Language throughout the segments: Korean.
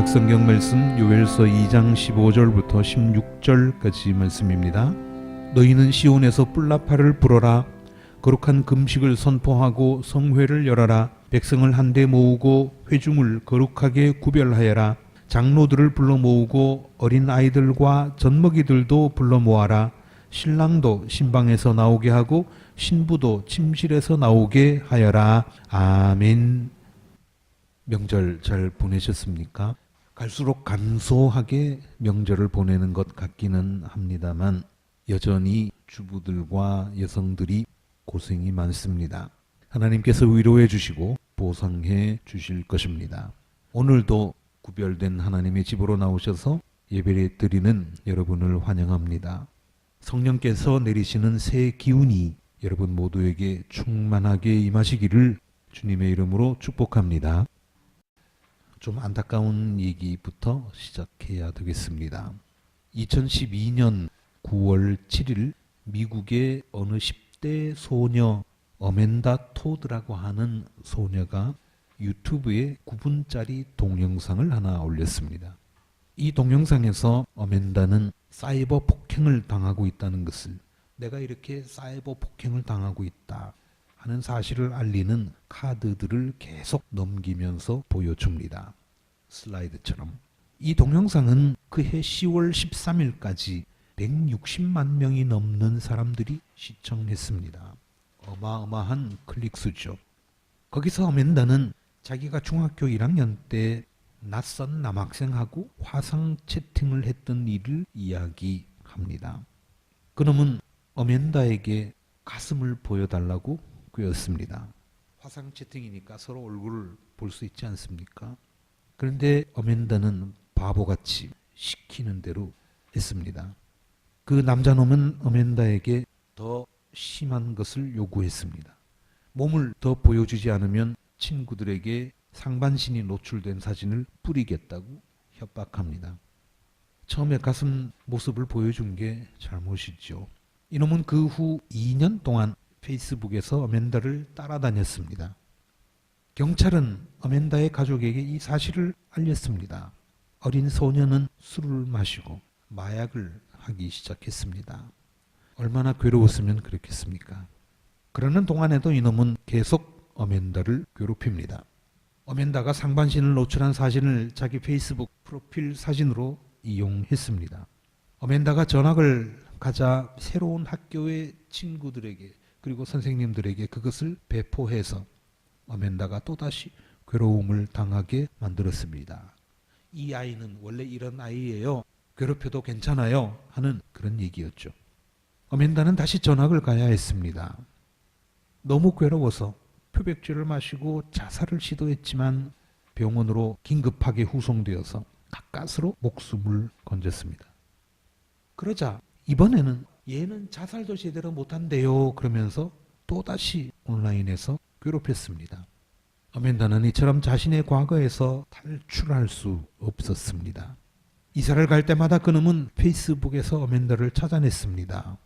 구약 성경 말씀 요엘서 2장 15절부터 16절까지 말씀입니다. 너희는 시온에서 뿔나팔을 불어라. 거룩한 금식을 선포하고 성회를 열어라. 백성을 한데 모으고 회중을 거룩하게 구별하여라. 장로들을 불러 모으고 어린 아이들과 젖먹이들도 불러 모아라. 신랑도 신방에서 나오게 하고 신부도 침실에서 나오게 하여라. 아멘. 명절 잘 보내셨습니까? 갈수록 간소하게 명절을 보내는 것 같기는 합니다만 여전히 주부들과 여성들이 고생이 많습니다. 하나님께서 위로해 주시고 보상해 주실 것입니다. 오늘도 구별된 하나님의 집으로 나오셔서 예배 드리는 여러분을 환영합니다. 성령께서 내리시는 새 기운이 여러분 모두에게 충만하게 임하시기를 주님의 이름으로 축복합니다. 좀 안타까운 얘기부터 시작해야 되겠습니다. 2012년 9월 7일 미국의 어느 10대 소녀 어멘다 토드라고 하는 소녀가 유튜브에 9분짜리 동영상을 하나 올렸습니다. 이 동영상에서 어멘다는 사이버 폭행을 당하고 있다는 것을, 내가 이렇게 사이버 폭행을 당하고 있다 하는 사실을 알리는 카드들을 계속 넘기면서 보여줍니다. 슬라이드처럼. 이 동영상은 그해 10월 13일까지 160만 명이 넘는 사람들이 시청했습니다. 어마어마한 클릭수죠. 거기서 어멘다는 자기가 중학교 1학년 때 낯선 남학생하고 화상 채팅을 했던 일을 이야기합니다. 그놈은 어멘다에게 가슴을 보여달라고 꾀었습니다. 화상 채팅이니까 서로 얼굴을 볼 수 있지 않습니까? 그런데 어멘다는 바보같이 시키는 대로 했습니다. 그 남자놈은 어멘다에게 더 심한 것을 요구했습니다. 몸을 더 보여주지 않으면 친구들에게 상반신이 노출된 사진을 뿌리겠다고 협박합니다. 처음에 가슴 모습을 보여준 게 잘못이죠. 이놈은 그 후 2년 동안 페이스북에서 어멘다를 따라다녔습니다. 경찰은 어멘다의 가족에게 이 사실을 알렸습니다. 어린 소녀는 술을 마시고 마약을 하기 시작했습니다. 얼마나 괴로웠으면 그렇겠습니까? 그러는 동안에도 이놈은 계속 어멘다를 괴롭힙니다. 어멘다가 상반신을 노출한 사진을 자기 페이스북 프로필 사진으로 이용했습니다. 어멘다가 전학을 가자 새로운 학교의 친구들에게 그리고 선생님들에게 그것을 배포해서 어멘다가 또다시 괴로움을 당하게 만들었습니다. 이 아이는 원래 이런 아이예요. 괴롭혀도 괜찮아요. 하는 그런 얘기였죠. 어멘다는 다시 전학을 가야 했습니다. 너무 괴로워서 표백제를 마시고 자살을 시도했지만 병원으로 긴급하게 후송되어서 가까스로 목숨을 건졌습니다. 그러자 이번에는 얘는 자살도 제대로 못한대요. 그러면서 또다시 온라인에서 괴롭혔습니다. 어멘다는 이처럼 자신의 과거에서 탈출할 수 없었습니다. 이사를 갈 때마다 그놈은 페이스북에서 어멘다를 찾아냈습니다.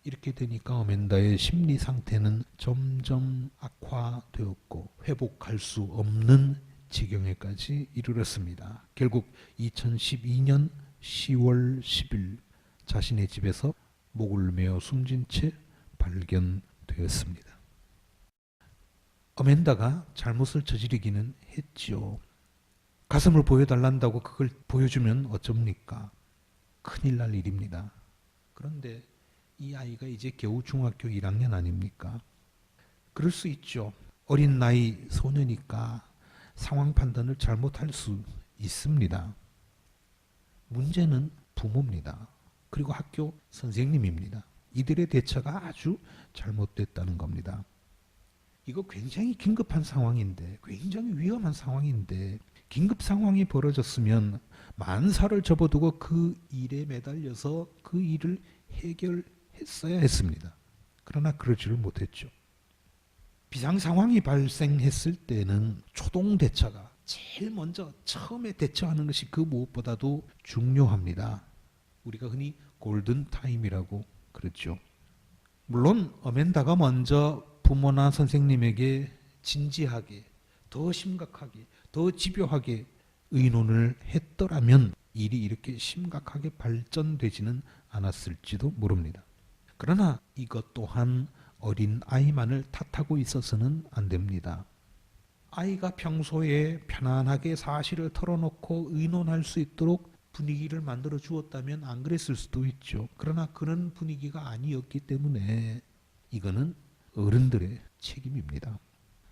이렇게 되니까 어멘다의 심리 상태는 점점 악화되었고 회복할 수 없는 지경에까지 이르렀습니다. 결국 2012년 10월 10일 자신의 집에서 목을 메어 숨진 채 발견되었습니다. 어멘다가 잘못을 저지르기는 했지요. 가슴을 보여달란다고 그걸 보여주면 어쩝니까? 큰일 날 일입니다. 그런데 이 아이가 이제 겨우 중학교 1학년 아닙니까? 그럴 수 있죠. 어린 나이 소녀니까 상황 판단을 잘못할 수 있습니다. 문제는 부모입니다. 그리고 학교 선생님입니다. 이들의 대처가 아주 잘못됐다는 겁니다. 이거 굉장히 긴급한 상황인데, 굉장히 위험한 상황인데 긴급 상황이 벌어졌으면 만사를 접어두고 그 일에 매달려서 그 일을 해결했어야 했습니다. 그러나 그러지를 못했죠. 비상 상황이 발생했을 때는 초동 대처가 제일 먼저 처음에 대처하는 것이 그 무엇보다도 중요합니다. 우리가 흔히 골든 타임이라고 그랬죠. 물론 어멘다가 먼저 부모나 선생님에게 진지하게, 더 심각하게, 더 집요하게 의논을 했더라면 일이 이렇게 심각하게 발전되지는 않았을지도 모릅니다. 그러나 이것 또한 어린 아이만을 탓하고 있어서는 안 됩니다. 아이가 평소에 편안하게 사실을 털어놓고 의논할 수 있도록 분위기를 만들어 주었다면 안 그랬을 수도 있죠. 그러나 그런 분위기가 아니었기 때문에 이거는 어른들의 책임입니다.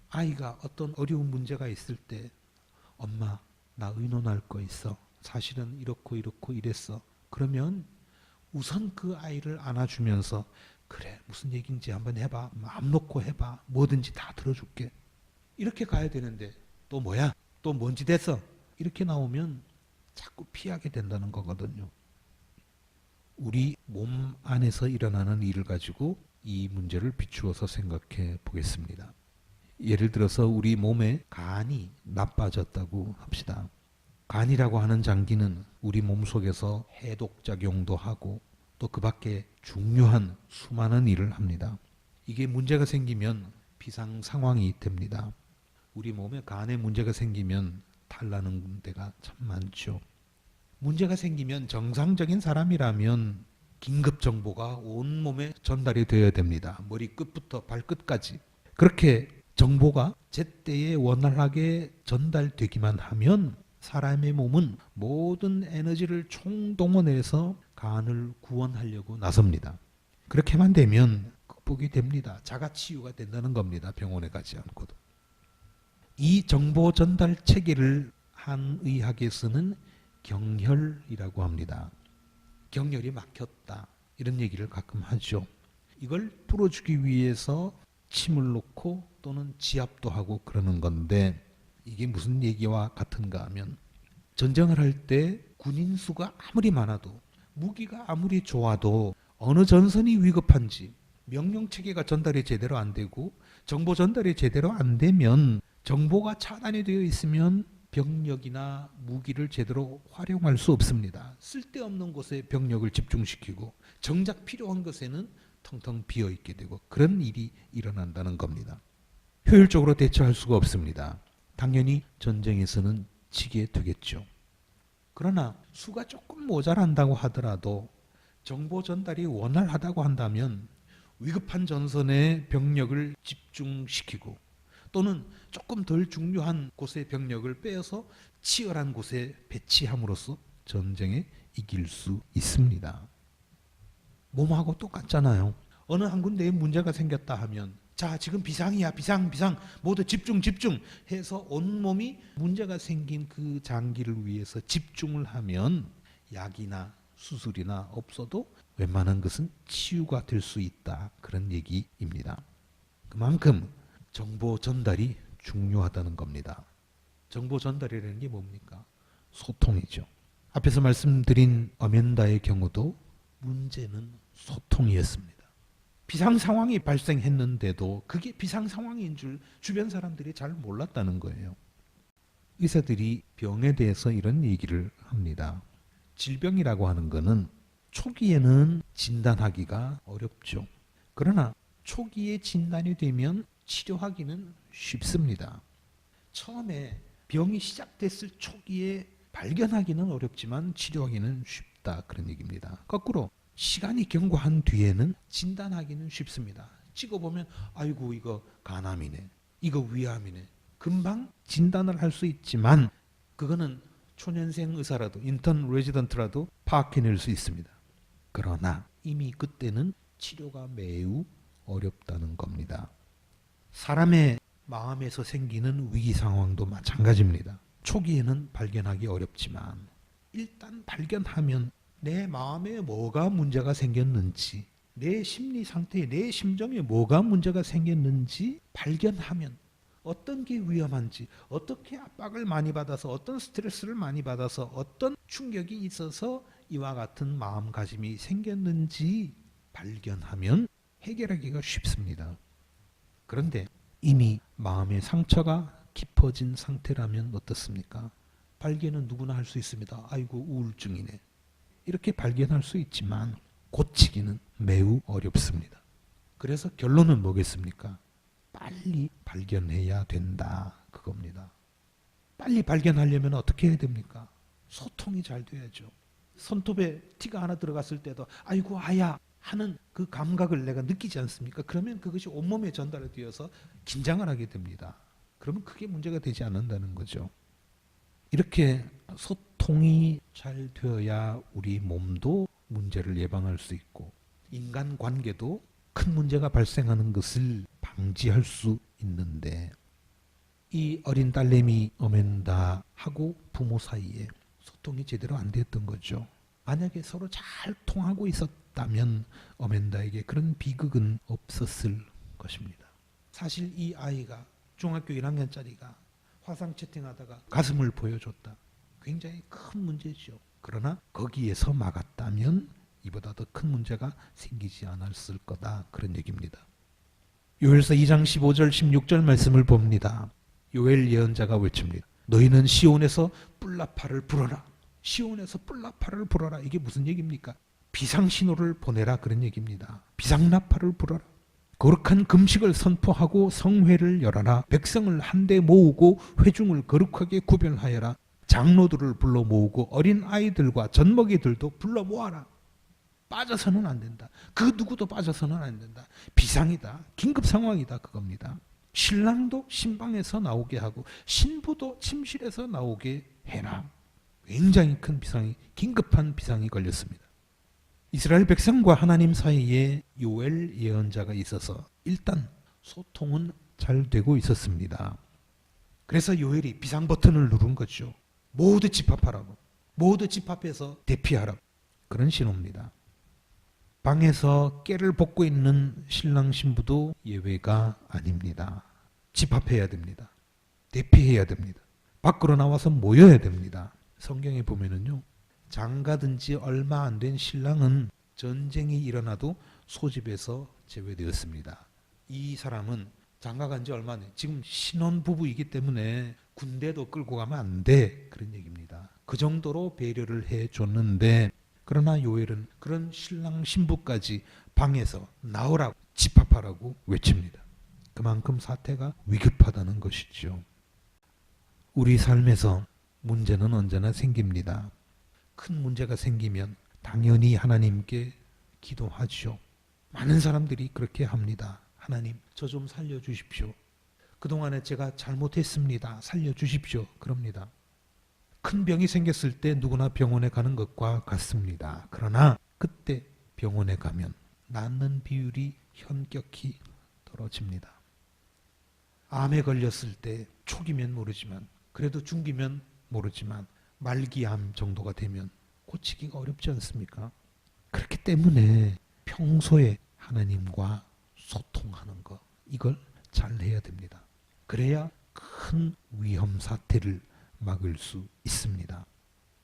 아이가 어떤 어려운 문제가 있을 때 엄마 나 의논할 거 있어. 사실은 이렇고 이렇고 이랬어. 그러면 우선 그 아이를 안아주면서 그래 무슨 얘기인지 한번 해봐. 마음 놓고 해봐. 뭐든지 다 들어줄게. 이렇게 가야 되는데 또 뭐야? 또 뭔지 됐어? 이렇게 나오면 자꾸 피하게 된다는 거거든요. 우리 몸 안에서 일어나는 일을 가지고 이 문제를 비추어서 생각해 보겠습니다. 예를 들어서 우리 몸에 간이 나빠졌다고 합시다. 간이라고 하는 장기는 우리 몸속에서 해독작용도 하고 또 그 밖에 중요한 수많은 일을 합니다. 이게 문제가 생기면 비상 상황이 됩니다. 우리 몸에 간에 문제가 생기면 탈나는 데가 참 많죠. 문제가 생기면 정상적인 사람이라면 긴급 정보가 온몸에 전달이 되어야 됩니다. 머리끝부터 발끝까지. 그렇게 정보가 제때에 원활하게 전달되기만 하면 사람의 몸은 모든 에너지를 총동원해서 간을 구원하려고 나섭니다. 그렇게만 되면 극복이 됩니다. 자가치유가 된다는 겁니다. 병원에 가지 않고도. 이 정보 전달 체계를 한의학에서는 경혈이라고 합니다. 경혈이 막혔다. 이런 얘기를 가끔 하죠. 이걸 뚫어주기 위해서 침을 놓고 또는 지압도 하고 그러는 건데 이게 무슨 얘기와 같은가 하면 전쟁을 할 때 군인 수가 아무리 많아도 무기가 아무리 좋아도 어느 전선이 위급한지 명령 체계가 전달이 제대로 안 되고 정보 전달이 제대로 안 되면 정보가 차단이 되어 있으면 병력이나 무기를 제대로 활용할 수 없습니다. 쓸데없는 곳에 병력을 집중시키고 정작 필요한 것에는 텅텅 비어 있게 되고 그런 일이 일어난다는 겁니다. 효율적으로 대처할 수가 없습니다. 당연히 전쟁에서는 지게 되겠죠. 그러나 수가 조금 모자란다고 하더라도 정보 전달이 원활하다고 한다면 위급한 전선에 병력을 집중시키고 또는 조금 덜 중요한 곳의 병력을 빼어서 치열한 곳에 배치함으로써 전쟁에 이길 수 있습니다. 몸하고 똑같잖아요. 어느 한 군데에 문제가 생겼다 하면 자 지금 비상이야 비상 모두 집중 해서 온몸이 문제가 생긴 그 장기를 위해서 집중을 하면 약이나 수술이나 없어도 웬만한 것은 치유가 될 수 있다. 그런 얘기입니다. 그만큼 정보 전달이 중요하다는 겁니다. 정보 전달이라는 게 뭡니까? 소통이죠. 앞에서 말씀드린 어멘다의 경우도 문제는 소통이었습니다. 비상 상황이 발생했는데도 그게 비상 상황인 줄 주변 사람들이 잘 몰랐다는 거예요. 의사들이 병에 대해서 이런 얘기를 합니다. 질병이라고 하는 거는 초기에는 진단하기가 어렵죠. 그러나 초기에 진단이 되면 치료하기는 쉽습니다. 처음에 병이 시작됐을 초기에 발견하기는 어렵지만 치료하기는 쉽다. 그런 얘기입니다. 거꾸로 시간이 경과한 뒤에는 진단하기는 쉽습니다. 찍어보면 아이고 이거 간암이네. 이거 위암이네. 금방 진단을 할 수 있지만 그거는 초년생 의사라도 인턴 레지던트라도 파악해낼 수 있습니다. 그러나 이미 그때는 치료가 매우 어렵다는 겁니다. 사람의 마음에서 생기는 위기 상황도 마찬가지입니다. 초기에는 발견하기 어렵지만 일단 발견하면 내 마음에 뭐가 문제가 생겼는지 내 심리 상태에 내 심정에 뭐가 문제가 생겼는지 발견하면 어떤 게 위험한지 어떻게 압박을 많이 받아서 어떤 스트레스를 많이 받아서 어떤 충격이 있어서 이와 같은 마음가짐이 생겼는지 발견하면 해결하기가 쉽습니다. 그런데 이미 마음의 상처가 깊어진 상태라면 어떻습니까? 발견은 누구나 할 수 있습니다. 아이고 우울증이네. 이렇게 발견할 수 있지만 고치기는 매우 어렵습니다. 그래서 결론은 뭐겠습니까? 빨리 발견해야 된다. 그겁니다. 빨리 발견하려면 어떻게 해야 됩니까? 소통이 잘 돼야죠. 손톱에 티가 하나 들어갔을 때도 아이고 아야 하는 그 감각을 내가 느끼지 않습니까? 그러면 그것이 온몸에 전달이 되어서 긴장을 하게 됩니다. 그러면 크게 문제가 되지 않는다는 거죠. 이렇게 소통이 잘 되어야 우리 몸도 문제를 예방할 수 있고 인간관계도 큰 문제가 발생하는 것을 방지할 수 있는데 이 어린 딸내미 어멘다하고 부모 사이에 소통이 제대로 안 됐던 거죠. 만약에 서로 잘 통하고 있었다면 어멘다에게 그런 비극은 없었을 것입니다. 사실 이 아이가 중학교 1학년짜리가 화상 채팅하다가 가슴을 보여줬다. 굉장히 큰 문제죠. 그러나 거기에서 막았다면 이보다 더 큰 문제가 생기지 않았을 거다. 그런 얘기입니다. 요엘서 2장 15절 16절 말씀을 봅니다. 요엘 예언자가 외칩니다. 너희는 시온에서 뿔나팔을 불어라. 시온에서 뿔나팔을 불어라. 이게 무슨 얘기입니까? 비상신호를 보내라 그런 얘기입니다. 비상나팔을 불어라. 거룩한 금식을 선포하고 성회를 열어라. 백성을 한데 모으고 회중을 거룩하게 구별하여라. 장로들을 불러 모으고 어린 아이들과 젖먹이들도 불러 모아라. 빠져서는 안 된다. 그 누구도 빠져서는 안 된다. 비상이다. 긴급 상황이다. 그겁니다. 신랑도 신방에서 나오게 하고 신부도 침실에서 나오게 해라. 굉장히 큰 비상이, 긴급한 비상이 걸렸습니다. 이스라엘 백성과 하나님 사이에 요엘 예언자가 있어서 일단 소통은 잘 되고 있었습니다. 그래서 요엘이 비상 버튼을 누른 거죠. 모두 집합하라고. 모두 집합해서 대피하라고. 그런 신호입니다. 방에서 깨를 벗고 있는 신랑 신부도 예외가 아닙니다. 집합해야 됩니다. 대피해야 됩니다. 밖으로 나와서 모여야 됩니다. 성경에 보면은요, 장가든 지 얼마 안 된 신랑은 전쟁이 일어나도 소집에서 제외되었습니다. 이 사람은 장가간 지 얼마 안 돼. 지금 신혼부부이기 때문에 군대도 끌고 가면 안 돼. 그런 얘기입니다. 그 정도로 배려를 해줬는데 그러나 요엘은 그런 신랑 신부까지 방에서 나오라고 집합하라고 외칩니다. 그만큼 사태가 위급하다는 것이죠. 우리 삶에서 문제는 언제나 생깁니다. 큰 문제가 생기면 당연히 하나님께 기도하죠. 많은 사람들이 그렇게 합니다. 하나님, 저 좀 살려주십시오. 그동안에 제가 잘못했습니다. 살려주십시오. 그럽니다. 큰 병이 생겼을 때 누구나 병원에 가는 것과 같습니다. 그러나 그때 병원에 가면 낫는 비율이 현격히 떨어집니다. 암에 걸렸을 때 초기면 모르지만 그래도 중기면 모르지만 말기암 정도가 되면 고치기가 어렵지 않습니까? 그렇기 때문에 평소에 하나님과 소통하는 것, 이걸 잘 해야 됩니다. 그래야 큰 위험 사태를 막을 수 있습니다.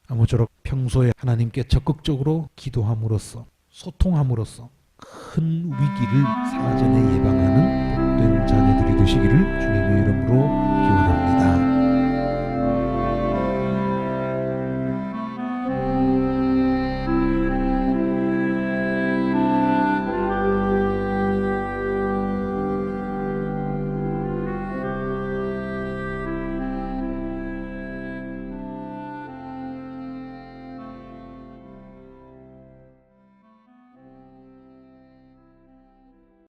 아무쪼록 평소에 하나님께 적극적으로 기도함으로써 소통함으로써 큰 위기를 사전에 예방하는 복된 자녀들이 되시기를 주님의 이름으로 기원합니다.